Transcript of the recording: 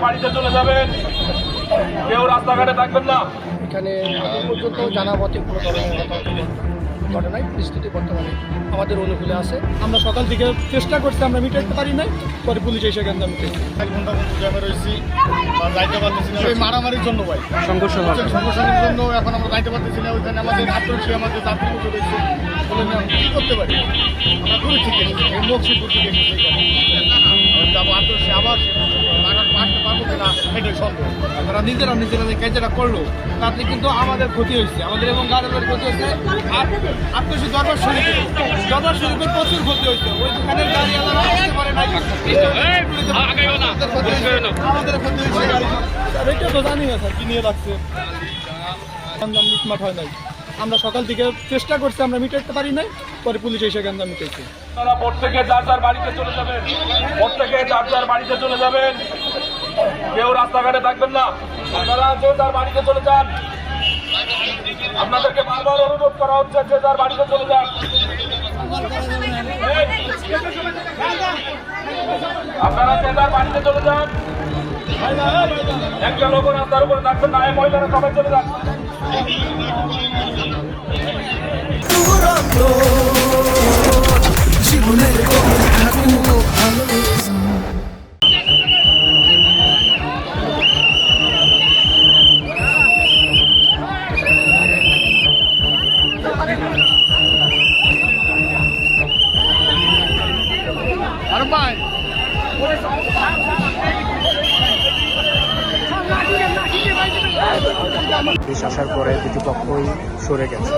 বাড়িতে চলে যাবেন, কেউ রাস্তাঘাটে থাকবেন না। এখানে এখন পর্যন্ত জানা মতে কোনো ধরনের ঘটনায় পরিস্থিতি বর্তমানে আমাদের অনুকূলে আছে। আমরা সকাল থেকে চেষ্টা করছি, আমরা মিটাইতে পারি নাই, পরে পুলিশ এসে গেন্দা মিটাইছি। 1 ঘন্টা মতো জ্যামে রয়েছি বা যাইতে পারতেছি না, এই মারামারির জন্য ভাই, সংঘর্ষের জন্য এখন আমরা যাইতে পারতেছি না। ওইখানে আমাদের আত্মীয় আমাদের যাত্রী উঠে রয়েছে, বলে না কী করতে পারি, আমরা দূরে ঠিক এসেছি, এই মকসিদপুর থেকে এসেছি, যাবো আত্মীয় আবার আসতে পারবো কিনা এটাই সন্দেহ। তারা নিজেরা যে কাজটা করলো তাতে কিন্তু আমাদের ক্ষতি হয়েছে, আমাদের এবং গাড়ির ক্ষতি হয়েছে। আর আত্মীয় দরবার শরীফের প্রচুর ক্ষতি হয়েছে। ওই দোকানের গাড়ি আসতে পারে নাই, আমাদের ক্ষতি হয়েছে। এটা তো জানি না স্যার কি নিয়ে লাগছে, মিটমাট হয় নাই। আমরা সকাল থেকে চেষ্টা করছি, আমরা মিটাইতে পারি নাই, পরে পুলিশ এসে গেন্দা মিটাইছে। আপনারা প্রত্যেকে যার যার বাড়িতে চলে যাবেন, প্রত্যেকে যার যার বাড়িতে চলে যাবেন, কেউ রাস্তাঘাটে থাকবেন না। আপনারা যে যার বাড়িতে চলে যান, আপনাদেরকে বারবার অনুরোধ করা হচ্ছে যে যার বাড়িতে চলে যান। আপনারা যে যার বাড়িতে চলে যান, একটা লোক রাস্তার উপরে থাকবেন না, মহিলারা সবাই চলে যান। জীবনের পুলিশ আসার পরে দুটি পক্ষই সরে গেছে।